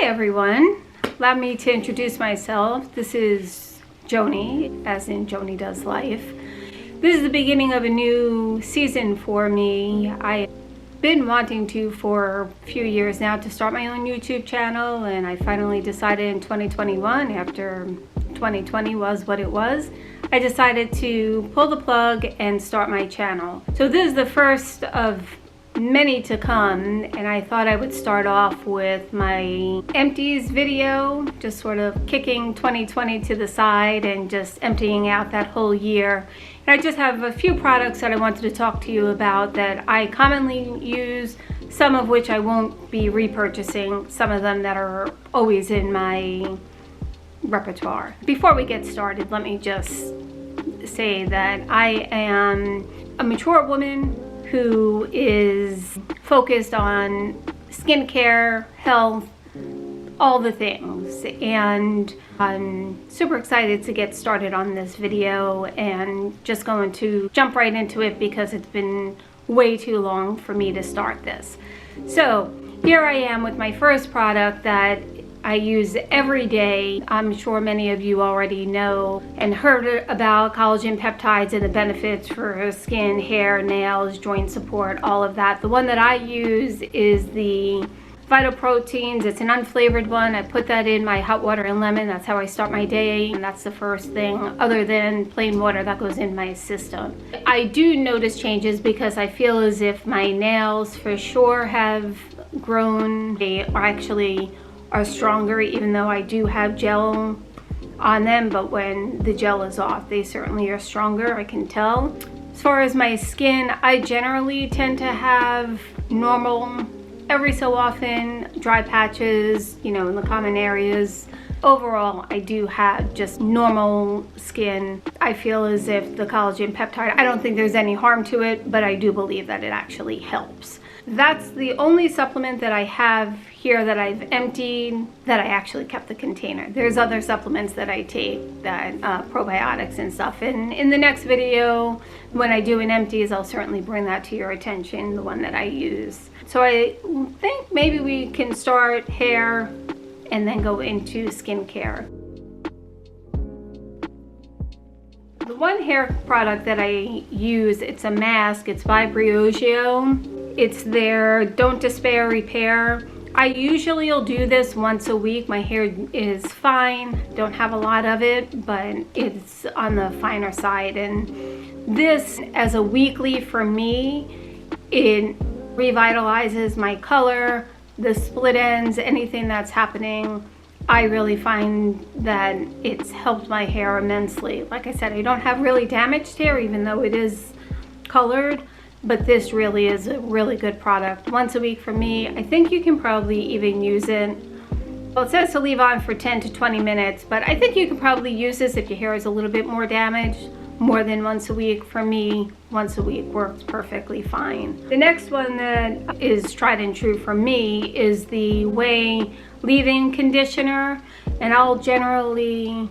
Hi everyone, allow me to introduce myself. This is Joni, as in Joni Does Life. This is the beginning of a new season for me. I've been wanting to for a few years now to start my own YouTube channel, and I finally decided in 2021, after 2020 was what it was, I decided to pull the plug and start my channel. So this is the first of many to come, and I thought I would start off with my empties video, just sort of kicking 2020 to the side and just emptying out that whole year. And I just have a few products that I wanted to talk to you about that I commonly use, some of which I won't be repurchasing, some of them that are always in my repertoire. Before we get started, let me just say that I am a mature woman who is focused on skincare, health, all the things, and I'm super excited to get started on this video and just going to jump right into it because it's been way too long for me to start this. So here I am with my first product that I use every day. I'm sure many of you already know and heard about collagen peptides and the benefits for skin, hair, nails, joint support, all of that. The one that I use is the Vital Proteins. It's an unflavored one. I put that in my hot water and lemon. That's how I start my day, and that's the first thing other than plain water that goes in my system. I do notice changes because I feel as if my nails for sure have grown. They are actually stronger, even though I do have gel on them, but when the gel is off, they certainly are stronger, I can tell. As far as my skin, I generally tend to have normal, every so often, dry patches, you know, in the common areas. Overall, I do have just normal skin. I feel as if the collagen peptide, I don't think there's any harm to it, but I do believe that it actually helps. That's the only supplement that I have here that I've emptied, that I actually kept the container. There's other supplements that I take, that probiotics and stuff, and in the next video when I do an empties, I'll certainly bring that to your attention, the one that I use. So I think maybe we can start hair and then go into skincare. The one hair product that I use, it's a mask, it's by Briogeo. It's their Don't Despair Repair. I usually will do this once a week. My hair is fine, don't have a lot of it, but it's on the finer side. And this, as a weekly for me, it revitalizes my color, the split ends, anything that's happening. I really find that it's helped my hair immensely. Like I said, I don't have really damaged hair, even though it is colored. But this really is a really good product. Once a week for me. I think you can probably even use it. Well, it says to leave on for 10 to 20 minutes, but I think you can probably use this if your hair is a little bit more damaged, more than once a week. For me, once a week works perfectly fine. The next one that is tried and true for me is the Ouai leave-in conditioner, and I'll generally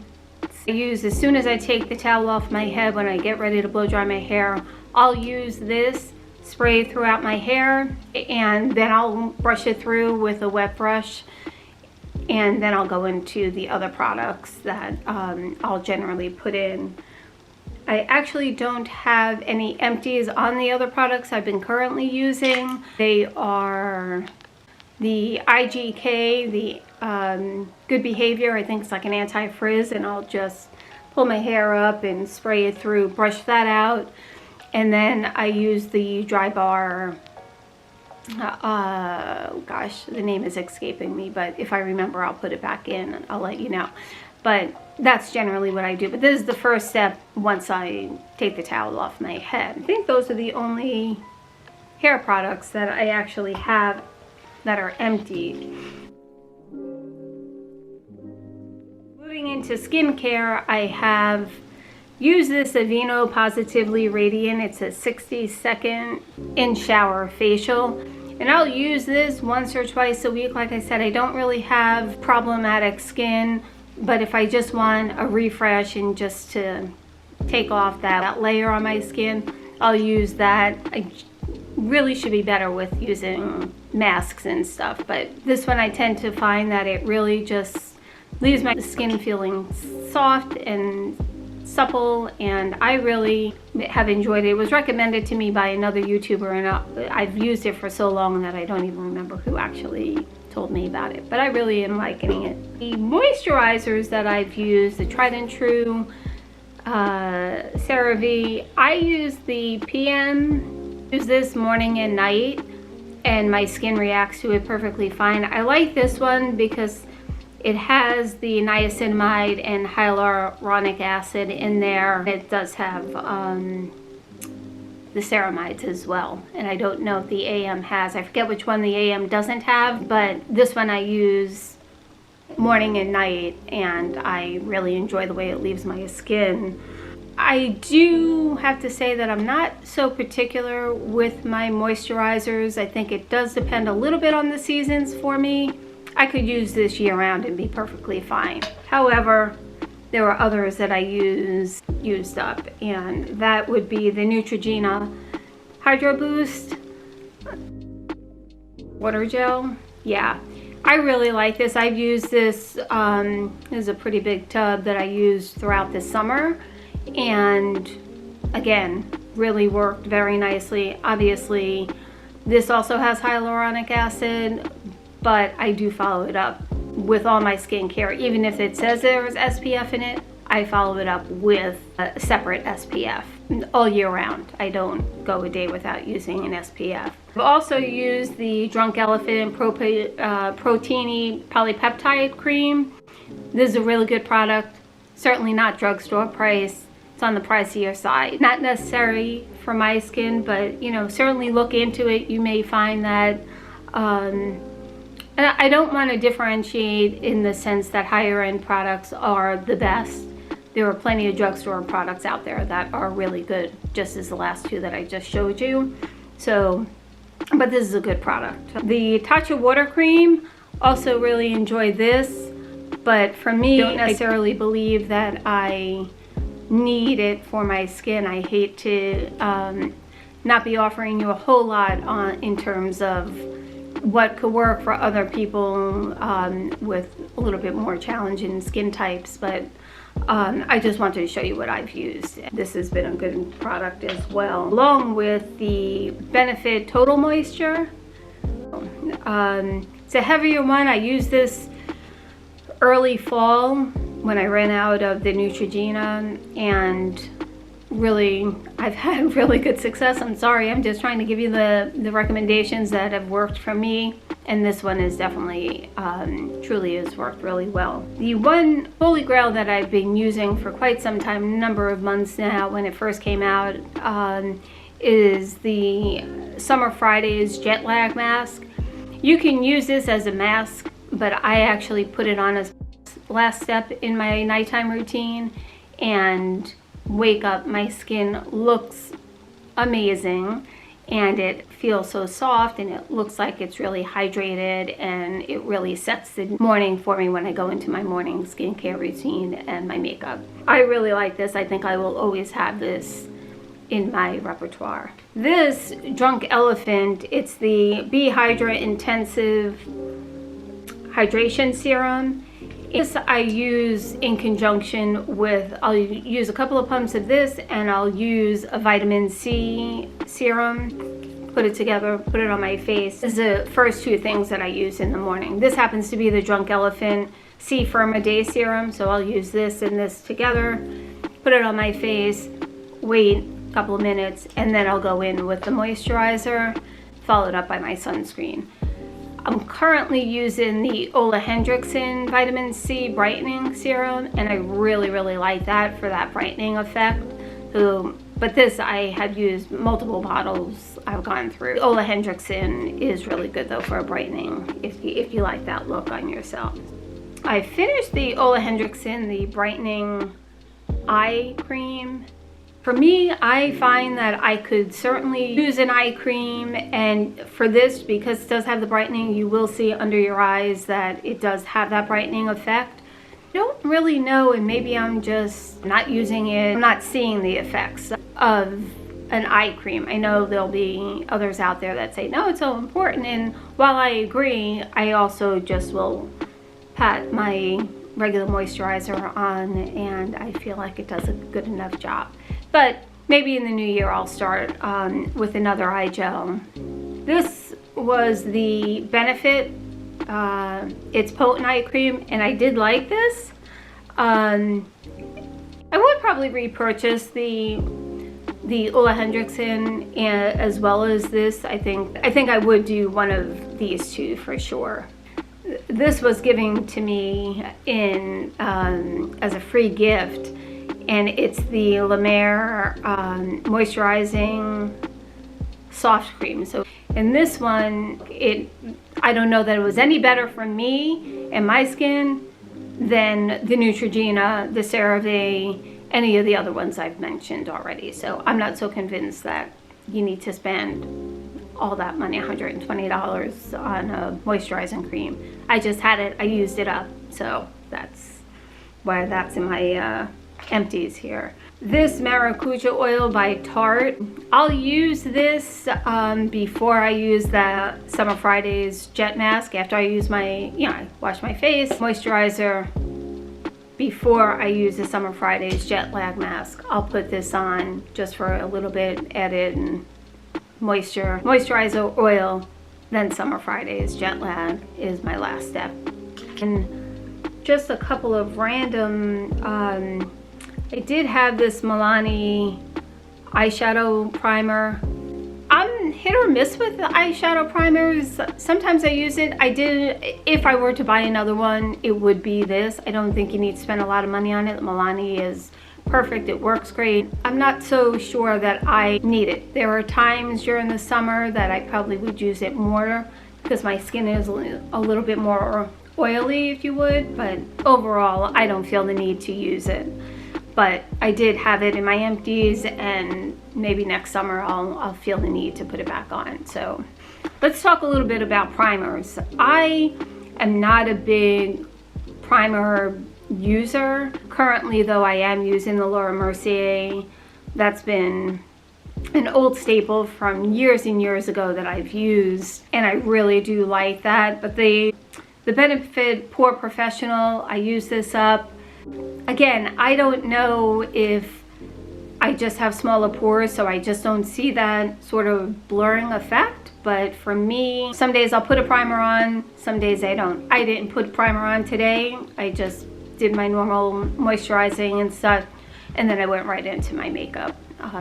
use as soon as I take the towel off my head. When I get ready to blow dry my hair, I'll use this, spray throughout my hair, and then I'll brush it through with a wet brush, and then I'll go into the other products that I'll generally put in. I actually don't have any empties on the other products I've been currently using. They are the IGK, the Good Behavior. I think it's like an anti-frizz, and I'll just pull my hair up and spray it through, brush that out. And then I use the Dry Bar, gosh, the name is escaping me, but if I remember, I'll put it back in and I'll let you know. But that's generally what I do. But this is the first step once I take the towel off my head. I think those are the only hair products that I actually have that are emptied. Moving into skincare, I have used this Aveeno Positively Radiant. It's a 60-second in-shower facial. And I'll use this once or twice a week. Like I said, I don't really have problematic skin, but if I just want a refresh and just to take off that layer on my skin, I'll use that. I really should be better with using masks and stuff, but this one I tend to find that it really just leaves my skin feeling soft and supple, and I really have enjoyed it. It was recommended to me by another YouTuber, and I've used it for so long that I don't even remember who actually told me about it, but I really am liking it. The moisturizers that I've used, the tried and true Cerave, I use the PM, use this morning and night, and my skin reacts to it perfectly fine. I like this one because it has the niacinamide and hyaluronic acid in there. It does have the ceramides as well, and I don't know if the AM has. I forget which one the AM doesn't have, but this one I use morning and night, and I really enjoy the way it leaves my skin. I do have to say that I'm not so particular with my moisturizers. I think it does depend a little bit on the seasons for me. I could use this year round and be perfectly fine. However, there are others that I used up, and that would be the Neutrogena Hydro Boost Water Gel. Yeah, I really like this. I've used this, this is a pretty big tub that I used throughout the summer, and again, really worked very nicely. Obviously, this also has hyaluronic acid, but I do follow it up with all my skincare. Even if it says there's SPF in it, I follow it up with a separate SPF all year round. I don't go a day without using an SPF. I've also used the Drunk Elephant Protini Polypeptide Cream. This is a really good product. Certainly not drugstore price. It's on the pricier side. Not necessary for my skin, but you know, certainly look into it. You may find that and I don't want to differentiate in the sense that higher end products are the best. There are plenty of drugstore products out there that are really good, just as the last two that I just showed you. So, but this is a good product. The Tatcha Water Cream, also really enjoy this, but for me, I don't necessarily believe that I need it for my skin. I hate to not be offering you a whole lot in terms of what could work for other people with a little bit more challenging skin types, but I just wanted to show you what I've used. This has been a good product as well, along with the Benefit Total Moisture. It's a heavier one. I used this early fall when I ran out of the Neutrogena, and really, I've had really good success. I'm sorry, I'm just trying to give you the recommendations that have worked for me, and this one is definitely, truly has worked really well. The one holy grail that I've been using for quite some time, a number of months now, when it first came out, is the Summer Fridays Jet Lag Mask. You can use this as a mask, but I actually put it on as last step in my nighttime routine, and wake up, my skin looks amazing, and it feels so soft, and it looks like it's really hydrated, and it really sets the morning for me when I go into my morning skincare routine and my makeup. I really like this. I think I will always have this in my repertoire. This Drunk Elephant, it's the B-Hydra Intensive Hydration Serum. This I use in conjunction with, I'll use a couple of pumps of this, and I'll use a vitamin C serum, put it together, put it on my face. This is the first two things that I use in the morning. This happens to be the Drunk Elephant C-Firma Day Serum, so I'll use this and this together, put it on my face, wait a couple of minutes, and then I'll go in with the moisturizer, followed up by my sunscreen. I'm currently using the Henriksen Vitamin C Brightening Serum, and I really, really like that for that brightening effect. So, but this I have used multiple bottles I've gone through. Henriksen is really good though for a brightening if you like that look on yourself. I finished the Henriksen, the brightening eye cream. For me, I find that I could certainly use an eye cream, and for this, because it does have the brightening, you will see under your eyes that it does have that brightening effect. I don't really know, and maybe I'm just not using it, I'm not seeing the effects of an eye cream. I know there'll be others out there that say, no, it's so important. And while I agree, I also just will pat my regular moisturizer on, and I feel like it does a good enough job. But maybe in the new year I'll start with another eye gel. This was the Benefit. It's potent eye cream, and I did like this. I would probably repurchase the Ole Henriksen as well as this. I think I would do one of these two for sure. This was given to me in as a free gift, and it's the La Mer Moisturizing Soft Cream. So in this one, I don't know that it was any better for me and my skin than the Neutrogena, the Cerave, any of the other ones I've mentioned already. So I'm not so convinced that you need to spend all that money, $120 on a moisturizing cream. I just had it, I used it up, so that's why that's in my empties here. This Maracujá Oil by Tarte. I'll use this before I use the Summer Fridays Jet Mask. After I use my, I wash my face, moisturizer, before I use the Summer Fridays Jet Lag Mask, I'll put this on just for a little bit, added moisturizer, oil, then Summer Fridays Jet Lag is my last step. And just a couple of random, I did have this Milani eyeshadow primer. I'm hit or miss with the eyeshadow primers. Sometimes I use it. If I were to buy another one, it would be this. I don't think you need to spend a lot of money on it. Milani is perfect, it works great. I'm not so sure that I need it. There are times during the summer that I probably would use it more because my skin is a little bit more oily, if you would, but overall I don't feel the need to use it. But I did have it in my empties, and maybe next summer I'll feel the need to put it back on. So let's talk a little bit about primers. I am not a big primer user. Currently though, I am using the Laura Mercier. That's been an old staple from years and years ago that I've used, and I really do like that. But the Benefit POREfessional, I use this up. Again, I don't know if I just have smaller pores, so I just don't see that sort of blurring effect. But for me, some days I'll put a primer on, some days I don't. I didn't put primer on today. I just did my normal moisturizing and stuff, and then I went right into my makeup,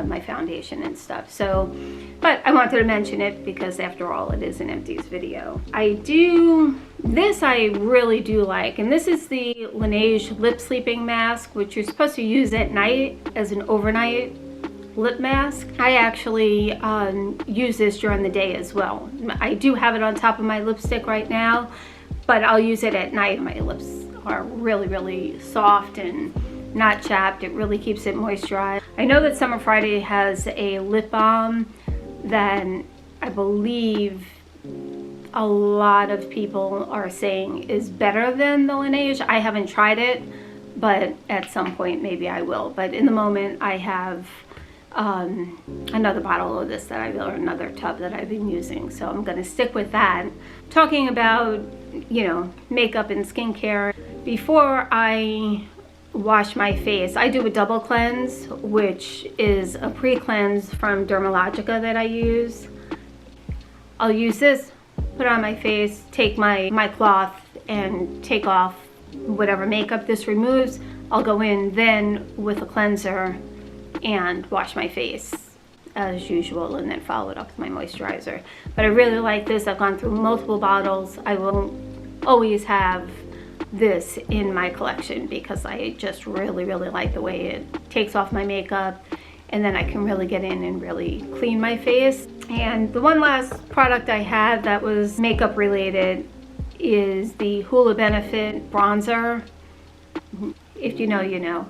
my foundation and stuff. So, but I wanted to mention it because after all, it is an empties video. This I really do like, and this is the Laneige Lip Sleeping Mask, which you're supposed to use at night as an overnight lip mask. I actually use this during the day as well. I do have it on top of my lipstick right now, but I'll use it at night. My lips are really, really soft and not chapped. It really keeps it moisturized. I know that Summer Friday has a lip balm that I believe a lot of people are saying is better than the Laneige. I haven't tried it, but at some point maybe I will. But in the moment I have another bottle of this or another tub that I've been using, so I'm gonna stick with that. Talking about, makeup and skincare, before I wash my face, I do a double cleanse, which is a pre-cleanse from Dermalogica that I use. I'll use this, put it on my face, take my cloth and take off whatever makeup this removes. I'll go in then with a cleanser and wash my face as usual, and then follow it up with my moisturizer. But I really like this. I've gone through multiple bottles. I will always have this in my collection because I just really, really like the way it takes off my makeup, and then I can really get in and really clean my face. And the one last product I had that was makeup related is the HOOLA Benefit bronzer. If you know, you know.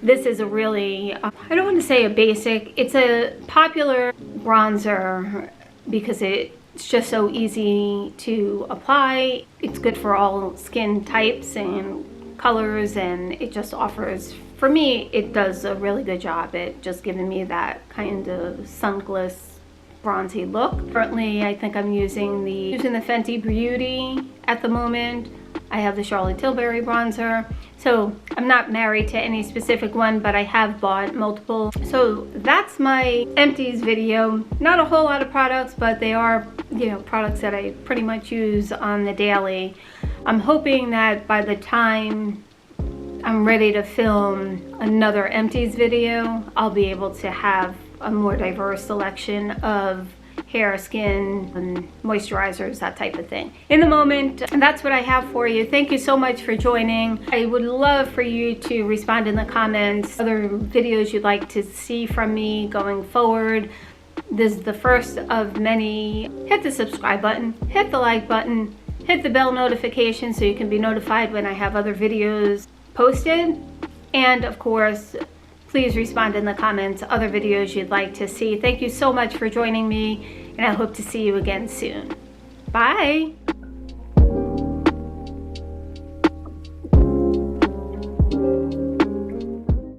This is a really, I don't want to say a basic, it's a popular bronzer because it's just so easy to apply. It's good for all skin types and colors, and it just offers for me, it does a really good job at just giving me that kind of sungless, bronzy look. Currently, I think I'm using the Fenty Beauty at the moment. I have the Charlotte Tilbury bronzer. So I'm not married to any specific one, but I have bought multiple. So that's my empties video. Not a whole lot of products, but they are, you know, products that I pretty much use on the daily. I'm hoping that by the time I'm ready to film another empties video, I'll be able to have a more diverse selection of hair, skin, and moisturizers, that type of thing. In the moment, that's what I have for you. Thank you so much for joining. I would love for you to respond in the comments, other videos you'd like to see from me going forward. This is the first of many. Hit the subscribe button, hit the like button, hit the bell notification so you can be notified when I have other videos posted. And of course, please respond in the comments, other videos you'd like to see. Thank you so much for joining me, and I hope to see you again soon. Bye.